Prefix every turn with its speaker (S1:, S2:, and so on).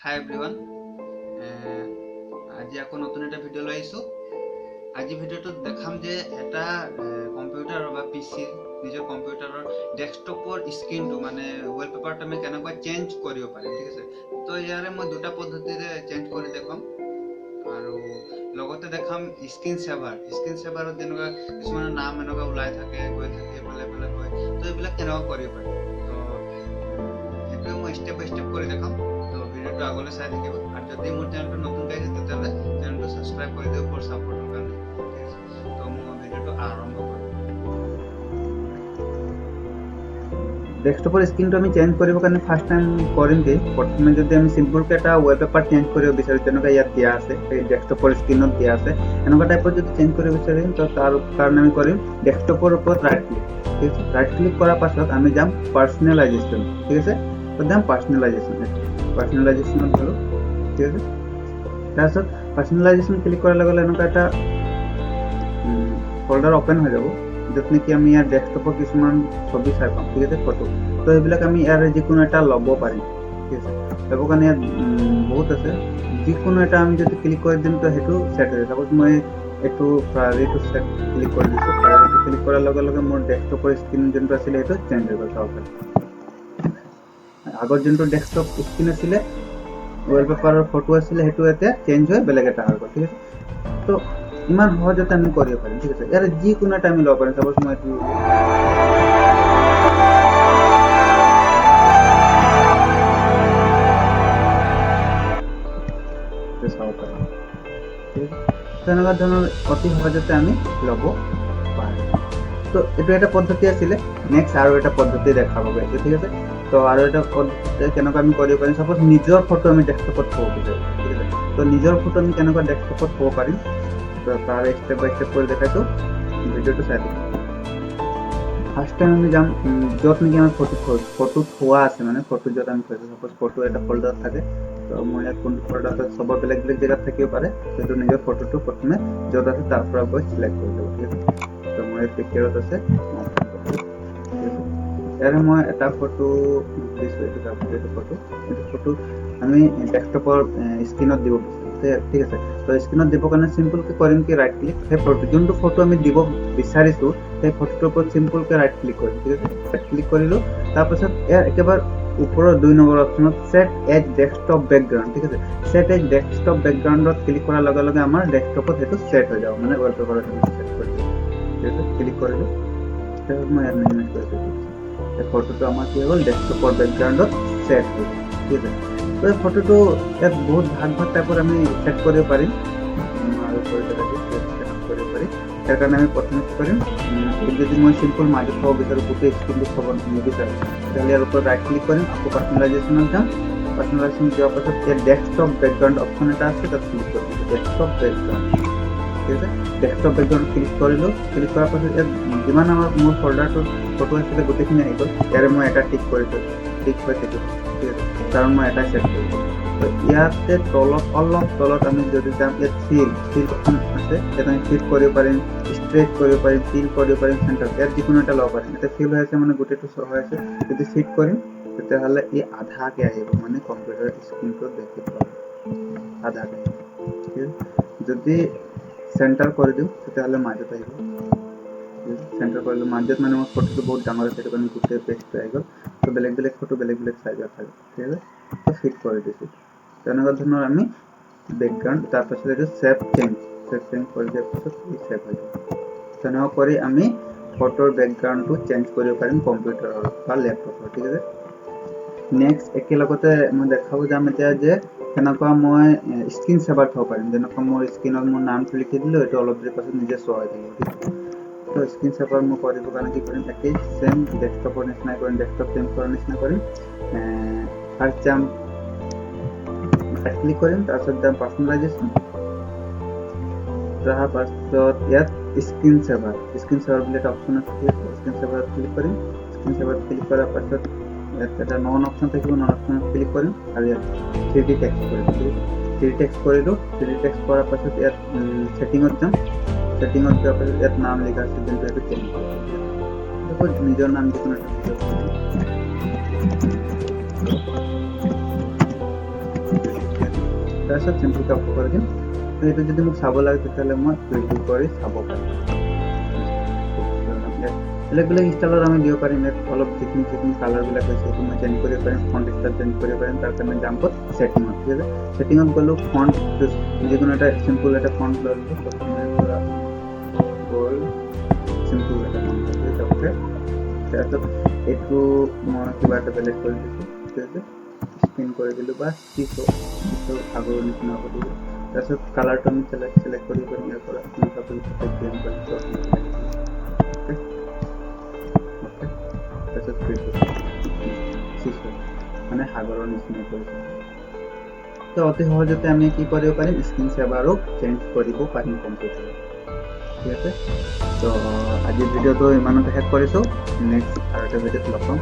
S1: হাই everyone, আজি আকৌ নতুন এটা ভিডিঅ' লৈ আহিছোঁ। আজি ভিডিঅ'টোত দেখাম যে এটা কম্পিউটাৰ বা PC নিজৰ কম্পিউটাৰৰ ডেস্কটপৰ স্ক্ৰীনটো মানে ৱালপেপাৰটো আমি কেনেকৈ চেঞ্জ কৰিব পাৰিম, ঠিক আছে। তো ইয়াৰে মই দুটা পদ্ধতিৰে চেঞ্জ কৰি দেখাম আৰু লগতে দেখাম স্ক্ৰীন চেভাৰত যেনেকুৱা কিছুমানৰ নাম এনেকুৱা ওলাই থাকে, গৈ থাকে, এফালে এফালে গৈ, তো এইবিলাক কেনেকুৱা কৰিব পাৰিম। তো সেইটোৱে মই ষ্টেপ বাই ষ্টেপ কৰি দেখাম। তো ভিডিঅ'টো আগলৈ চাই থাকিব আৰু যদি মোৰ চেনেলটো নতুনকৈ আহিছে তেতিয়াহ'লে চেনেলটো ছাবস্ক্ৰাইব কৰি দিয়ক ফৰ ছাপোৰ্টৰ কাৰণে, ঠিক আছে। তো মই ভিডিঅ'টো আৰম্ভ কৰিম। ডেস্কটপৰ স্ক্ৰীনটো আমি চেঞ্জ কৰিবৰ কাৰণে ফাৰ্ষ্ট টাইম কৰিম কি প্ৰথমে যদি আমি চিম্পলকৈ এটা ৱালপেপাৰ চেঞ্জ কৰিব বিচাৰোঁ, তেনেকুৱা ইয়াত দিয়া আছে, এই ডেস্কটপৰ স্ক্ৰীনত দিয়া আছে, এনেকুৱা টাইপৰ যদি চেঞ্জ কৰিব বিচাৰিম তো তাৰ কাৰণে আমি কৰিম ডেস্কটপৰ ওপৰত ৰাইট ক্লিক, ঠিক আছে। ৰাইট ক্লিক কৰাৰ পাছত আমি যাম পাৰ্চনেলাইজেশ্যন, ঠিক আছে। তো যাম পাৰ্চনেলাইজেশ্যনত ধৰোঁ, ঠিক আছে। তাৰপিছত পাৰ্চনেলাইজেশ্যন ক্লিক কৰাৰ লগে লগে এনেকুৱা এটা ফল্ডাৰ অপেন হৈ যাব, য'ত নেকি আমি ইয়াৰ ডেস্কটপৰ কিছুমান ছবি চাই পাম, ঠিক আছে, ফটো। তো এইবিলাক আমি ইয়াৰে যিকোনো এটা ল'ব পাৰিম, ঠিক আছে। ল'বৰ কাৰণে ইয়াত বহুত আছে, যিকোনো এটা আমি যদি ক্লিক কৰি দিম তো সেইটো ছেট হৈ যায়। ছাপ'জ মই এইটো ফাৰ্ৰীটো ছেট ক্লিক কৰি দিছোঁ, ফাৰ্ৰীটো ক্লিক কৰাৰ লগে লগে মোৰ ডেস্কটপৰ স্ক্ৰীন যোনটো আছিলে সেইটো চেঞ্জ হৈ গ'ল, চাব পাৰি। আগত যোনটো ডেস্কটপ স্ক্ৰীন আছিলে, ৱালপেপাৰৰ ফটো আছিলে, সেইটো এতিয়া চেঞ্জ হৈ বেলেগ এটা হৈ গ'ল, ঠিক আছে। তো ইমান সহজতে আমি কৰিব পাৰিম, ঠিক আছে। ইয়াৰে যিকোনো এটা আমি ল'ব পাৰিম, ছাপ'জ মই এইটো চাব পাৰিম, ঠিক আছে। তেনেকুৱা ধৰণৰ অতি সহজতে আমি ল'ব পাৰিম। তো এইটো এটা পদ্ধতি আছিলে। নেক্সট আৰু এটা পদ্ধতি দেখাব গৈছে, ঠিক আছে। তো আৰু এটা পদ্ধতি কেনেকুৱা আমি কৰিব পাৰিম, ছাপ'জ নিজৰ ফটো আমি ডেস্কটপত থ'ব বিচাৰোঁ, ঠিক আছে। তো নিজৰ ফটো আমি কেনেকুৱা ডেস্কটপত থ'ব পাৰিম, তো তাৰ ষ্টেপ বাই ষ্টেপ কৰি দেখাইছোঁ, ভিডিঅ'টো চাই দিম। ফাৰ্ষ্ট টাইম আমি যাম য'ত নেকি আমাৰ ফটো থোৱা আছে, মানে ফটো য'ত আমি থৈছোঁ, ছাপ'জ ফটো এটা ফল্ডাৰত থাকে। তো মোৰ ইয়াত কোনটো ফল্ডাৰত চবৰ বেলেগ বেলেগ জেগাত থাকিব পাৰে, সেইটো নিজৰ ফটোটো প্ৰথমে য'ত আছে তাৰ পৰা গৈ চিলেক্ট কৰি দিব, ঠিক আছে। তো মোৰ ইয়াত পিকচাৰত আছে, ইয়াৰে মই এটা ফটো দিছোঁ, এইটো ফটো আমি ডেস্কটপৰ স্ক্ৰীনত দিব বিচাৰোঁ, ঠিক আছে। তো স্ক্ৰীনত দিবৰ কাৰণে চিম্পলকৈ কৰিম কি ৰাইট ক্লিক, সেই যোনটো ফটো আমি দিব বিচাৰিছোঁ সেই ফটোটোৰ ওপৰত চিম্পলকৈ ৰাইট ক্লিক কৰিম, ঠিক আছে। ৰাইট ক্লিক কৰিলোঁ, তাৰপাছত ইয়াৰ একেবাৰে ওপৰৰ 2 নম্বৰ অপশ্যনত ছেট এজ ডেস্কটপ বেকগ্ৰাউণ্ড, ঠিক আছে। ছেট এজ ডেস্কটপ বেকগ্ৰাউণ্ডত ক্লিক কৰাৰ লগে লগে আমাৰ ডেস্কটপত সেইটো ছেট হৈ যাব, মানে ৱালপেপাৰত ছেট কৰি দিব, ঠিক আছে। ক্লিক কৰিলোঁ, তাৰপিছত মই ইয়াত মিনিমাইজ কৰি দিছোঁ, এই ফটোটো আমাৰ কি হৈ গ'ল, ডেস্কটপৰ বেকগ্ৰাউণ্ডত ছেট হৈ গ'ল, ঠিক আছে। তো এই ফটোটো ইয়াত বহুত ভাগ টাইপৰ আমি ছেট কৰিব পাৰিম আৰু কৰিব পাৰি। ইয়াৰ কাৰণে আমি প্ৰথমে কি কৰিম, যদি মই চিম্পল মাজত থ'ব বিচাৰোঁ, গোটেই স্ক্ৰীনটো থ'ব নিবিচাৰোঁ, তেতিয়াহ'লে ইয়াৰ ওপৰত ৰাইট ক্লিক কৰিম, আকৌ পাৰ্চনেলাইজেশ্যনত যাম। পাৰ্চনেলাইজেশ্যন যোৱাৰ পাছত ইয়াত ডেস্কটপ বেকগ্ৰাউণ্ড অপশ্যন এটা আছে, তাত ক্লিক কৰিম, ডেস্কটপ বেকগ্ৰাউণ্ড, ঠিক আছে। ডেস্কটপ বেকগ্ৰাউণ্ড ক্লিক কৰিলোঁ, ক্লিক কৰাৰ পাছত ইয়াত যিমান মোৰ ফল্ডাৰটোত ফটো আছিলে গোটেইখিনি আহি গ'ল। ইয়াৰে মই এটা টিক কৰি থৈছোঁ, টিক হৈ থাকিব, ঠিক আছে, কাৰণ মই এটাই ছেট কৰিছোঁ। তো ইয়াতে তলত অলপ তলত আমি যদি যাম, ইয়াত ফিল অপশ্যন আছে, ইয়াত আমি ফিট কৰিব পাৰিম, ষ্ট্ৰেট কৰিব পাৰিম, ফিল কৰিব পাৰিম, চেণ্টাৰ, ইয়াত যিকোনো এটা ল'ব পাৰিম। এতিয়া ফিল হৈ আছে মানে গোটেইটো শ্ব' হৈ আছে, যদি ফিট কৰিম তেতিয়াহ'লে ই আধাকৈ আহিব, মানে কম্পিউটাৰ স্ক্ৰীনটো দেখি পাব আধাকৈ, ঠিক আছে। যদি চেণ্টাৰ কৰি দিওঁ তেতিয়াহ'লে মাজত আহিব, চেণ্টাৰ কৰিলোঁ মাজত, মানে মোৰ ফটোটো বহুত ডাঙৰ আছে, সেইটো কাৰণে গোটেই পেজটো আহি গ'ল। তো বেলেগ বেলেগ ফটো বেলেগ বেলেগ চাইজত থাকে, ঠিক আছে। তো ফিট কৰি দিছোঁ, তেনেকুৱা ধৰণৰ আমি বেকগ্ৰাউণ্ড, তাৰপাছত এইটো ছেভ চেঞ্জ কৰি দিয়াৰ পিছত ই ছেভ হৈ যাব। তেনেকুৱা কৰি আমি ফটোৰ বেকগ্ৰাউণ্ডটো চেঞ্জ কৰিব পাৰিম কম্পিউটাৰৰ বা লেপটপৰ, ঠিক আছে। নেক্সট একেলগতে মই দেখাব যাম এতিয়া যে কেনেকুৱা মই স্ক্ৰীন ছেভাৰ থ'ব পাৰিম। যেনেকুৱা মোৰ স্ক্ৰীনত মোৰ নামটো লিখি দিলোঁ, এইটো অলপ দেৰি পাছত নিজে শ্ব' হৈ থাকিব, ঠিক আছে। তো স্ক্ৰীন ছেভাৰ মই কৰিবৰ কাৰণে কি কৰিম, একেই ছেম ডেস্কটপৰ নিচিনাই কৰিম, ডেস্কটপ চেঞ্জ কৰাৰ নিচিনা কৰিম। ফাৰ্ষ্ট যাম, ৰাইট ক্লিক কৰিম, তাৰপিছত যাম পাৰ্চনেলাইজেশ্যন, তাৰ পাছত ইয়াত স্ক্ৰীন ছেভাৰ বুলি এটা অপশ্যন আছে, স্ক্ৰীন ছেভাৰত ক্লিক কৰিম। স্ক্ৰীন ছেভাৰত ক্লিক কৰাৰ পাছত ইয়াত এটা নন অপশ্যন থাকিব, নন অপশ্যনত ক্লিক কৰিম আৰু ইয়াত 3D টেক্সট কৰিম, 3D টেক্সট কৰিলোঁ। 3D টেক্সট কৰাৰ পাছত ইয়াত ছেটিঙত যাম, ছেটিঙত যোৱাৰ পাছত ইয়াত নাম লিখা আছে, কিন্তু এইটো চেঞ্জ কৰিম, নিজৰ নাম যিকোনো এটা তাৰপিছত চিম্পলকৈ অফ কৰি দিম। এইটো যদি মোক চাব লাগে তেতিয়াহ'লে মই প্ৰিভিউ কৰি চাব পাৰিম। বেলেগ বেলেগ ষ্টাইলত আমি দিব পাৰিম। ইয়াত অলপ যিখিনি কালাৰবিলাক হৈছে সেইটো মই চেঞ্জ কৰিব পাৰিম, ফণ্ট ষ্টাইল চেঞ্জ কৰিব পাৰিম। তাৰ কাৰণে যাম ক'ত ছেটিঙত, ঠিক আছে। ছেটিঙত গ'লোঁ, ফণ্ট যিকোনো এটা চিম্পল এটা ফণ্ট লৈ ল'লোঁ। প্ৰথমে পৰা গ'ল চিম্পল এটা ফণ্ট লৈ তাৰপিছত তাৰপিছত এইটো মই কিবা এটা বেলেগ কৰি দিছোঁ, ঠিক আছে। স্পিন কৰি দিলোঁ বা কিছু আগৰ নিচিনা হ'ব দিব। তাৰপিছত কালাৰটো আমি চিলেক্ট কৰিব পাৰিম ইয়াৰ পৰা। মানে সাগৰৰ নিচিনা কৰিছে। তো অতি সহজতে আমি কি কৰিব পাৰিম, স্ক্ৰীন সেভাৰো চেঞ্জ কৰিব পাৰিম কম্পিউটাৰত, ঠিক আছে। তো আজিৰ ভিডিঅ'টো ইমানতে শেষ কৰিছোঁ। নেক্সট আৰু এটা ভিডিঅ'ত লগ পাম।